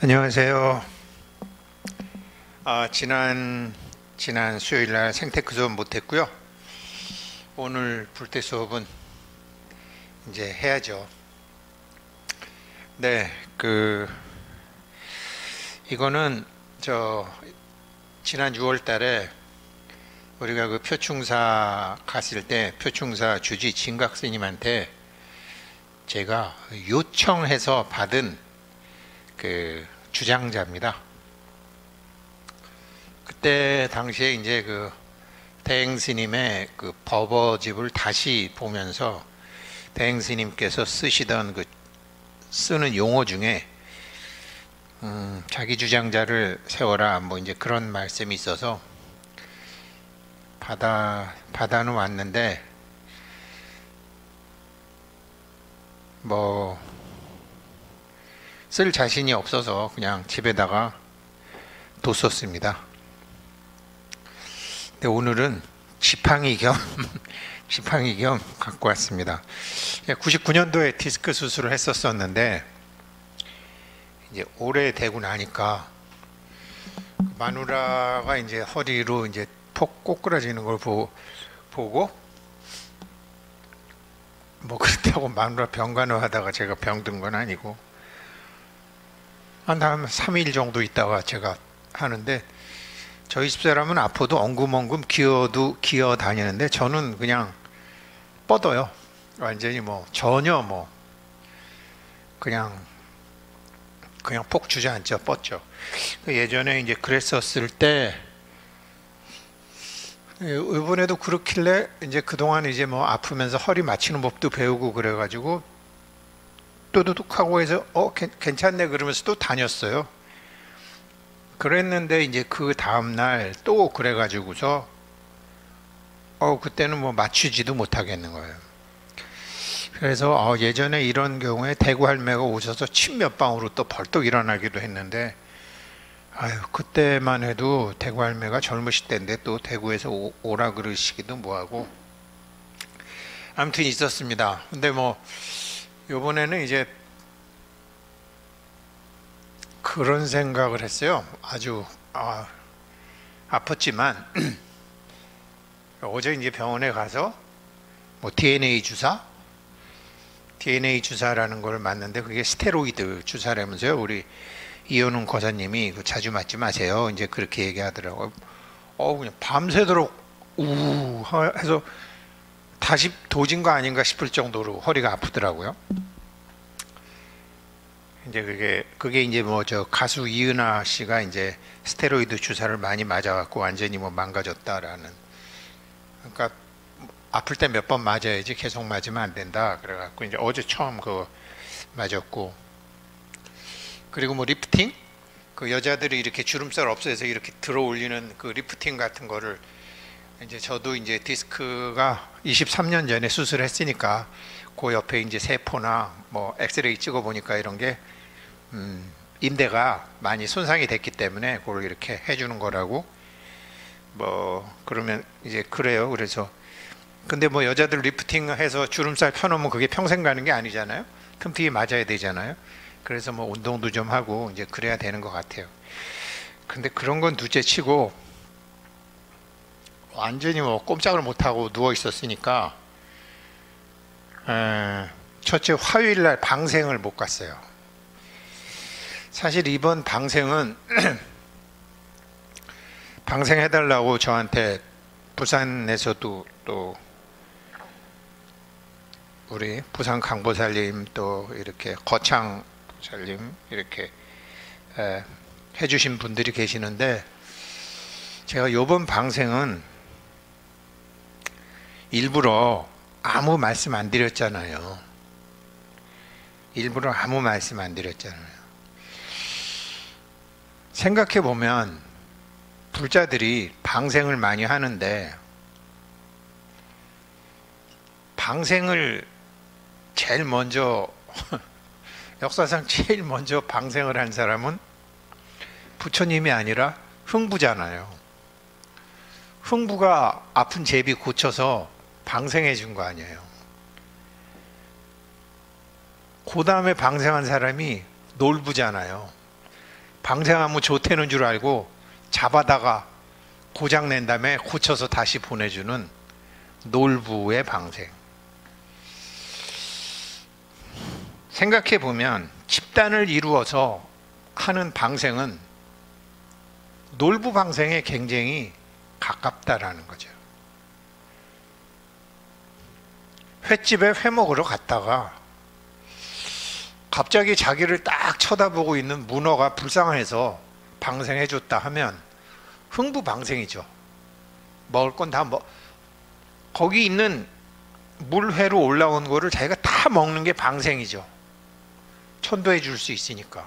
안녕하세요. 지난 수요일 날 생테크 수업 못했고요. 오늘 불태 수업은 이제 해야죠. 네, 이거는 지난 6월 달에 우리가 표충사 갔을 때 표충사 주지 진각 스님한테 제가 요청해서 받은 주장자입니다. 그때 당시에 이제 대행 스님의 법어집을 다시 보면서 대행 스님께서 쓰는 용어 중에 자기 주장자를 세워라 뭐 이제 그런 말씀이 있어서 받아는 왔는데 쓸 자신이 없어서 그냥 집에다가 뒀었습니다. 근데 오늘은 지팡이 겸 갖고 왔습니다. 99년도에 디스크 수술을 했었었는데 이제 오래 되고 나니까 마누라가 이제 허리로 이제 폭 꼬꾸라지는 걸 보고 뭐 그렇다고 마누라 병간호하다가 제가 병든 건 아니고 한 3일 정도 있다가 제가 하는데 저희 집사람은 아파도 엉금엉금 기어 다니는데 저는 그냥 뻗어요. 완전히 전혀 그냥 폭 주저앉죠. 뻗죠. 예전에 이제 그랬었을 때 이번에도 그렇길래 이제 그동안 이제 아프면서 허리 맞추는 법도 배우고 그래가지고 또두둑하고 해서 괜찮네 그러면서 또 다녔어요. 그랬는데 이제 그 다음날 또 그래가지고서 그때는 맞추지도 못하겠는 거예요. 그래서 예전에 이런 경우에 대구 할매가 오셔서 침 몇 방으로 또 벌떡 일어나기도 했는데 그때만 해도 대구 할매가 젊으실 때인데 또 대구에서 오라 그러시기도 뭐하고 아무튼 있었습니다. 근데 요번에는 이제 그런 생각을 했어요. 아주 아팠지만 어제 이제 병원에 가서 DNA 주사라는 걸 맞는데 그게 스테로이드 주사라면서요. 우리 이현웅 거사님이 자주 맞지 마세요. 이제 그렇게 얘기하더라고요. 그냥 밤새도록 해서 다시 도진 거 아닌가 싶을 정도로 허리가 아프더라고요. 이제 그게 이제 가수 이은하 씨가 이제 스테로이드 주사를 많이 맞아갖고 완전히 망가졌다라는. 그러니까 아플 때 몇 번 맞아야지 계속 맞으면 안 된다. 그래갖고 이제 어제 처음 맞았고. 그리고 리프팅? 여자들이 이렇게 주름살 없애서 이렇게 들어 올리는 리프팅 같은 거를 이제 저도 이제 디스크가 23년 전에 수술했으니까 그 옆에 이제 세포나 엑스레이 찍어 보니까 이런 게 인대가 많이 손상이 됐기 때문에 그걸 이렇게 해주는 거라고 그러면 이제 그래요. 그래서 근데 여자들 리프팅 해서 주름살 펴놓으면 그게 평생 가는 게 아니잖아요. 틈틈이 맞아야 되잖아요. 그래서 운동도 좀 하고 이제 그래야 되는 것 같아요. 근데 그런 건 둘째 치고 완전히 꼼짝을 못하고 누워 있었으니까 첫째 화요일날 방생을 못 갔어요. 사실 이번 방생은 방생해달라고 저한테 부산에서도 또 우리 부산 강보살님 또 이렇게 거창 보살님 이렇게 해주신 분들이 계시는데 제가 이번 방생은 일부러 아무 말씀 안 드렸잖아요. 생각해 보면 불자들이 방생을 많이 하는데 방생을 제일 먼저 역사상 제일 먼저 방생을 한 사람은 부처님이 아니라 흥부잖아요. 흥부가 아픈 제비 고쳐서 방생해 준 거 아니에요. 그 다음에 방생한 사람이 놀부잖아요. 방생하면 좋다는 줄 알고 잡아다가 고장 낸 다음에 고쳐서 다시 보내주는 놀부의 방생. 생각해 보면 집단을 이루어서 하는 방생은 놀부 방생에 굉장히 가깝다라는 거죠. 횟집에 회 먹으러 갔다가 갑자기 자기를 딱 쳐다보고 있는 문어가 불쌍해서 방생해 줬다 하면 흥부 방생이죠. 먹을 건 다 거기 있는 물회로 올라온 거를 자기가 다 먹는 게 방생이죠. 천도해 줄 수 있으니까.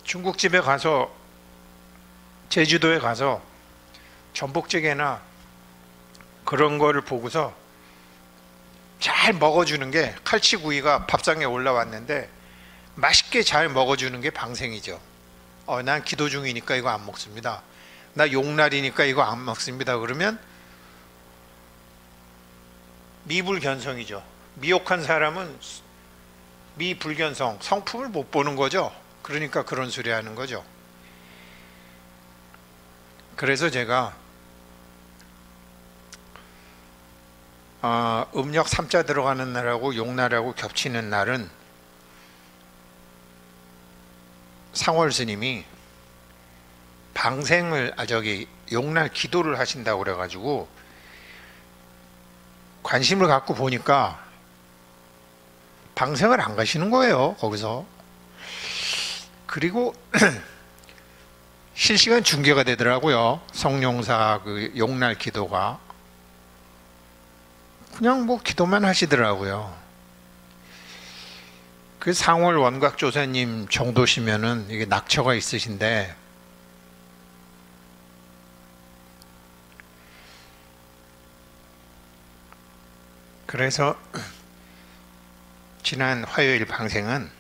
중국집에 가서, 제주도에 가서 전복찌개나 그런 거를 보고서 잘 먹어주는 게, 칼치구이가 밥상에 올라왔는데 맛있게 잘 먹어주는 게 방생이죠. 난 기도 중이니까 이거 안 먹습니다. 나 용날이니까 이거 안 먹습니다. 그러면 미불견성이죠. 미혹한 사람은 미불견성, 성품을 못 보는 거죠. 그러니까 그런 소리 하는 거죠. 그래서 제가 음력 3자 들어가는 날하고 용날하고 겹치는 날은 상월 스님이 방생을, 용날 기도를 하신다고 그래가지고 관심을 갖고 보니까 방생을 안 가시는 거예요, 거기서. 그리고 실시간 중계가 되더라고요. 성룡사 그 용날 기도가. 그냥 기도만 하시더라고요. 그 상월 원각조사님 정도시면은 이게 낙처가 있으신데, 그래서 지난 화요일 방생은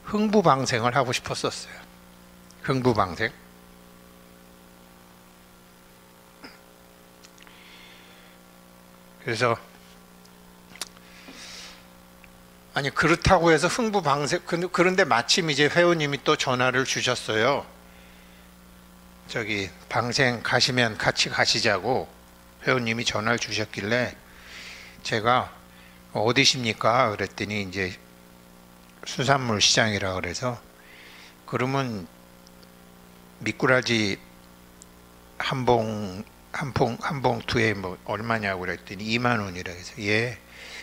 흥부 방생을 하고 싶었었어요. 흥부 방생. 그래서 그렇다고 해서 흥부 방생, 그런데 마침 이제 회원님이 또 전화를 주셨어요. 방생 가시면 같이 가시자고 회원님이 전화를 주셨길래 제가 어디십니까? 그랬더니 이제 수산물 시장이라 그래서, 그러면 미꾸라지 한 봉투에 얼마냐고 그랬더니 2만 원이라 해서, 예,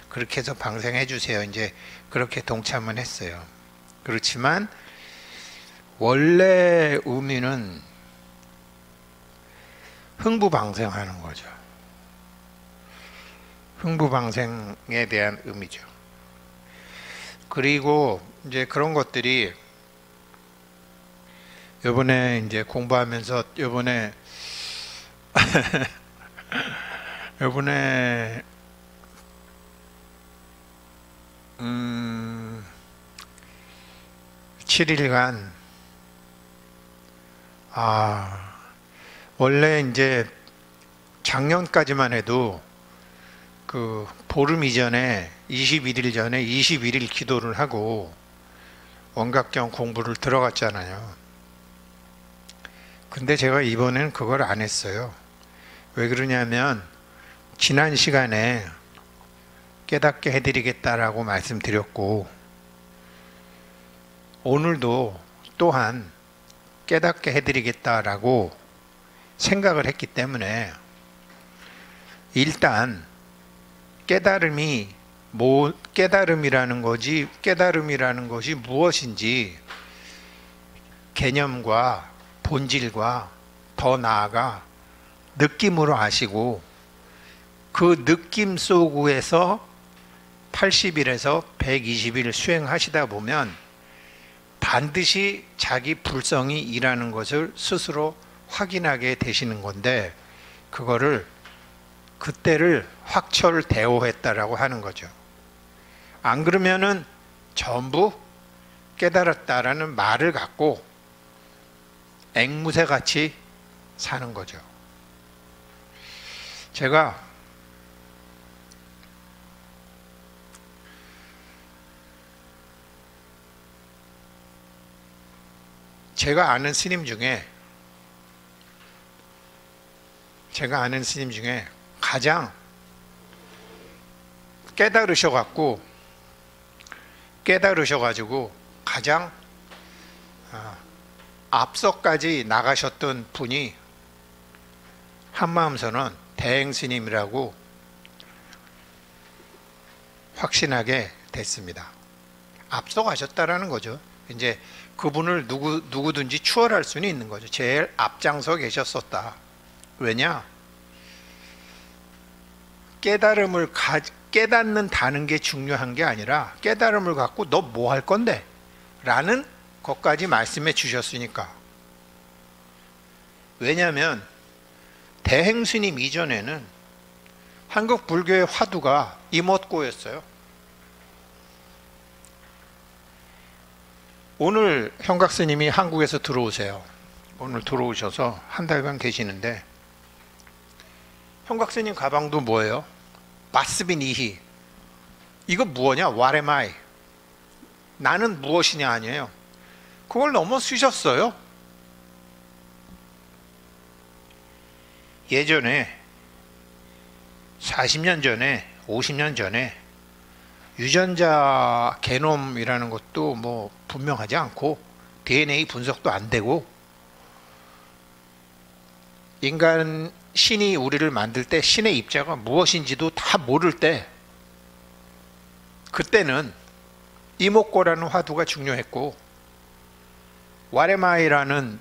그렇게 해서 방생해 주세요. 이제 그렇게 동참은 했어요. 그렇지만 원래 의미는 흥부 방생하는 거죠. 흥부 방생에 대한 의미죠. 그리고 이제 그런 것들이 요번에 이제 공부하면서 요번에 7일간 원래 이제 작년까지만 해도 그 보름 이전에 21일 전에 21일 기도를 하고 원각경 공부를 들어갔잖아요. 근데 제가 이번엔 그걸 안 했어요. 왜 그러냐면 지난 시간에 깨닫게 해드리겠다라고 말씀드렸고, 오늘도 또한 깨닫게 해드리겠다라고 생각을 했기 때문에 일단 깨달음이라는 것이 무엇인지 개념과 본질과 더 나아가 느낌으로 아시고, 그 느낌 속에서 80일에서 120일 수행하시다 보면 반드시 자기 불성이 일하는 것을 스스로 확인하게 되시는 건데, 그때를 확철대오했다라고 하는 거죠. 안 그러면은 전부 깨달았다라는 말을 갖고 앵무새같이 사는 거죠. 제가 제가 아는 스님 중에 가장 깨달으셔가지고 가장 앞서까지 나가셨던 분이 한마음선언 대행스님이라고 확신하게 됐습니다. 앞서가셨다라는 거죠. 이제 그분을 누구든지 추월할 수는 있는 거죠. 제일 앞장서 계셨었다. 왜냐? 깨닫는다는 게 중요한 게 아니라 깨달음을 갖고 너 뭐 할 건데? 라는 것까지 말씀해 주셨으니까. 왜냐하면 대행스님 이전에는 한국 불교의 화두가 이모트고였어요. 오늘 형각스님이 한국에서 들어오세요. 오늘 들어오셔서 한 달간 계시는데 형각스님 가방도 뭐예요? 바스빈 이히. 이거 뭐냐? What am I? 나는 무엇이냐 아니에요. 그걸 넘어 쓰셨어요. 예전에 40년 전에 50년 전에 유전자 게놈이라는 것도 뭐 분명하지 않고 DNA 분석도 안 되고 인간 신이 우리를 만들 때 신의 입자가 무엇인지도 다 모를 때 그때는 이목고라는 화두가 중요했고 What am I라는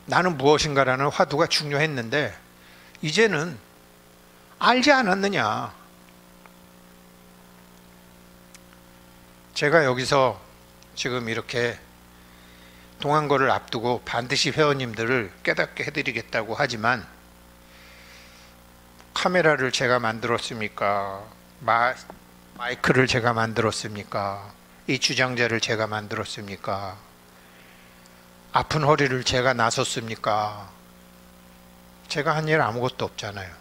나는 무엇인가라는 화두가 중요했는데 이제는 알지 않았느냐. 제가 여기서 지금 이렇게 동안거를 앞두고 반드시 회원님들을 깨닫게 해드리겠다고 하지만 카메라를 제가 만들었습니까? 마이크를 제가 만들었습니까? 이 주장자를 제가 만들었습니까? 아픈 허리를 제가 나섰습니까? 제가 한 일 아무것도 없잖아요.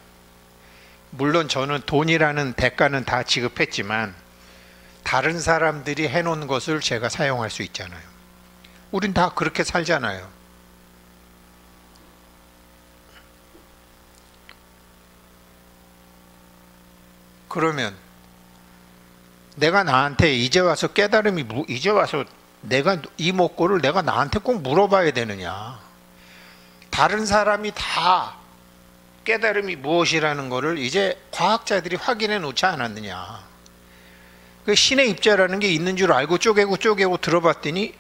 물론 저는 돈이라는 대가는 다 지급했지만 다른 사람들이 해놓은 것을 제가 사용할 수 있잖아요. 우린 다 그렇게 살잖아요. 그러면 내가 나한테 이제 와서 이제 와서 내가 이목구를 내가 나한테 꼭 물어봐야 되느냐. 다른 사람이 다 깨달음이 무엇이라는 것을 이제 과학자들이 확인해 놓지 않았느냐. 그 신의 입자라는 게 있는 줄 알고 쪼개고 들어봤더니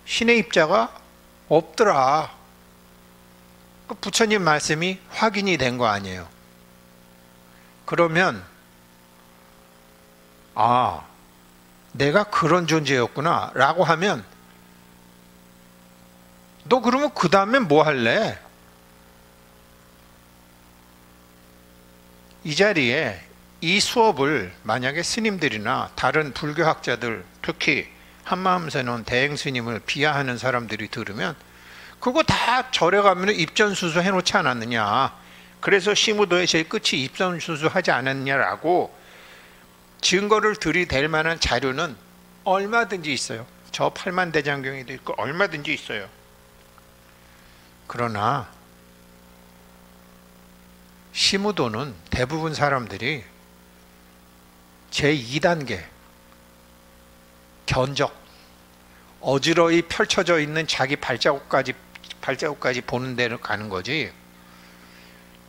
신의 입자가 없더라. 그 부처님 말씀이 확인이 된 거 아니에요. 그러면 내가 그런 존재였구나 라고 하면 너 그러면 그 다음에 뭐 할래? 이 자리에 이 수업을 만약에 스님들이나 다른 불교학자들, 특히 한마음선언 대행스님을 비하하는 사람들이 들으면 그거 다 절에 가면 입전수수 해놓지 않았느냐. 그래서 시무도의 제일 끝이 입전수수 하지 않았냐라고 증거를 들이댈 만한 자료는 얼마든지 있어요. 저 팔만대장경에도 있고 얼마든지 있어요. 그러나 시무도는 대부분 사람들이 제2단계 견적, 어지러이 펼쳐져 있는 자기 발자국까지 보는 데를 가는 거지,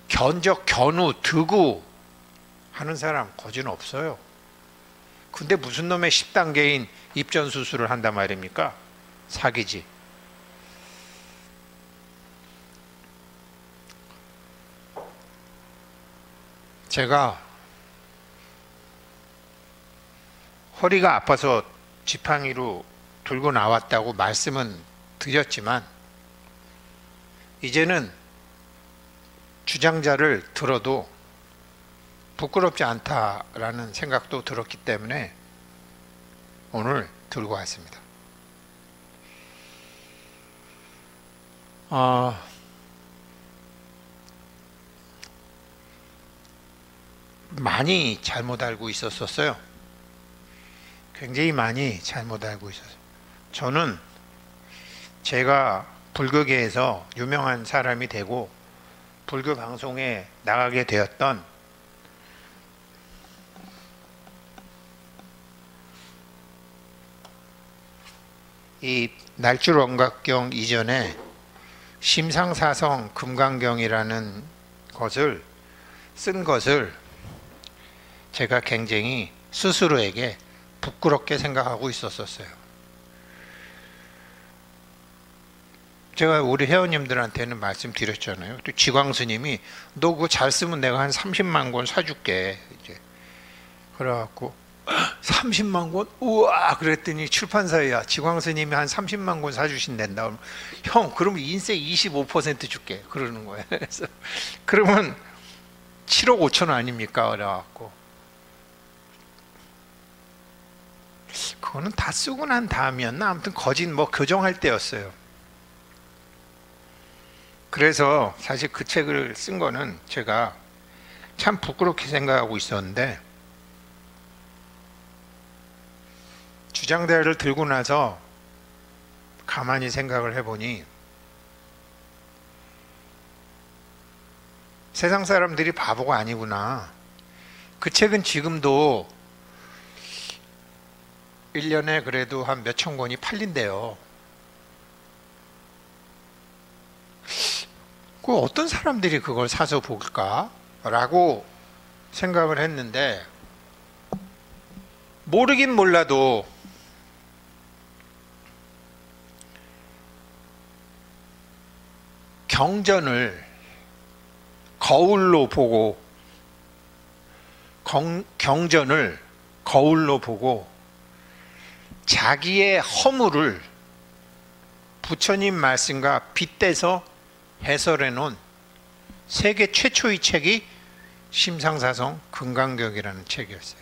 견적, 견우, 득우 하는 사람 거진 없어요. 근데 무슨 놈의 10단계인 입전수수를 한단 말입니까? 사기지. 제가 허리가 아파서 지팡이로 들고 나왔다고 말씀은 드렸지만 이제는 주장자를 들어도 부끄럽지 않다라는 생각도 들었기 때문에 오늘 들고 왔습니다. 많이 잘못 알고 있었어요. 굉장히 많이 잘못 알고 있었어요. 저는 제가 불교계에서 유명한 사람이 되고 불교 방송에 나가게 되었던 이 날줄원각경 이전에 심상사성 금강경이라는 것을 쓴 것을 제가 굉장히 스스로에게 부끄럽게 생각하고 있었어요. 제가 우리 회원님들한테는 말씀드렸잖아요. 또 지광스님이 너 그거 잘 쓰면 내가 한 30만 권 사줄게. 이제 그래갖고 30만 권? 우와! 그랬더니 출판사야 지광스님이 한 30만 권 사주신댄다. 형, 그러면 인세 25% 줄게. 그러는 거예요. 그래서 그러면 7억 5천 아닙니까? 그래갖고 그거는 다 쓰고 난 다음이었나? 아무튼 거짓 뭐 교정할 때였어요. 그래서 사실 그 책을 쓴 거는 제가 참 부끄럽게 생각하고 있었는데 주장대를 들고 나서 가만히 생각을 해보니 세상 사람들이 바보가 아니구나. 그 책은 지금도 1년에 그래도 한 몇천 권이 팔린대요. 그 어떤 사람들이 그걸 사서 볼까? 라고 생각을 했는데 모르긴 몰라도 경전을 거울로 보고 경전을 거울로 보고 자기의 허물을 부처님 말씀과 빗대서 해설해 놓은 세계 최초의 책이 심상사성 금강경이라는 책이었어요.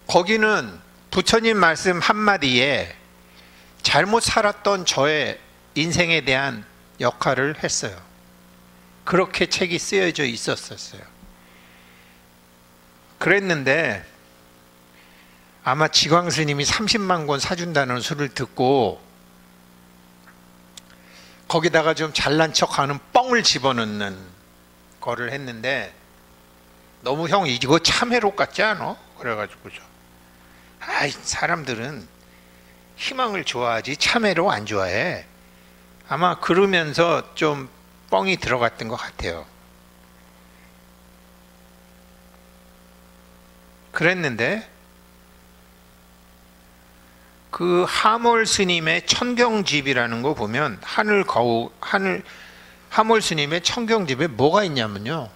거기는 부처님 말씀 한마디에 잘못 살았던 저의 인생에 대한 역할을 했어요. 그렇게 책이 쓰여져 있었어요. 그랬는데 아마 지광스님이 30만 권 사준다는 소리를 듣고 거기다가 좀 잘난 척하는 뻥을 집어넣는 거를 했는데 너무 형 이거 참회록 같지 않아? 그래가지고죠. 아이 사람들은 희망을 좋아하지 참회록 안 좋아해. 아마 그러면서 좀 뻥이 들어갔던 것 같아요. 그랬는데 그 하몰 스님의 천경집이라는 거 보면 하몰 스님의 천경집에 뭐가 있냐면요,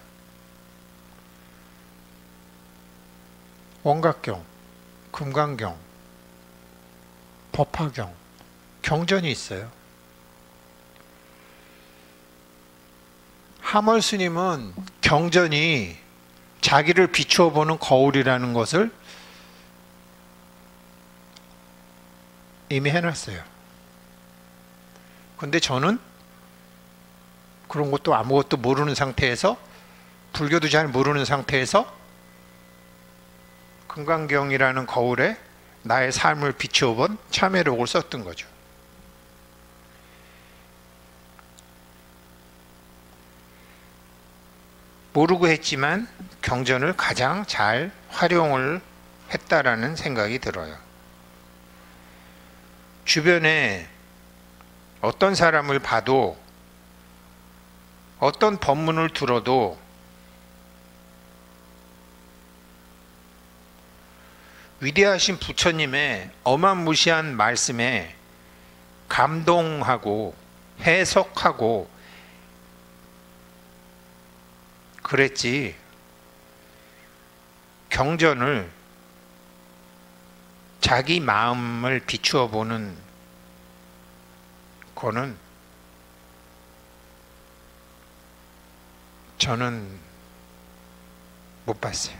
원각경, 금강경, 법화경, 경전이 있어요. 하몰 스님은 경전이 자기를 비추어 보는 거울이라는 것을 이미 해놨어요. 근데 저는 그런 것도 아무것도 모르는 상태에서, 불교도 잘 모르는 상태에서 금강경이라는 거울에 나의 삶을 비추어 본 참회록을 썼던 거죠. 모르고 했지만 경전을 가장 잘 활용을 했다라는 생각이 들어요. 주변에 어떤 사람을 봐도 어떤 법문을 들어도 위대하신 부처님의 어마무시한 말씀에 감동하고 해석하고 그랬지, 경전을 자기 마음을 비추어 보는 거는 저는 못 봤어요.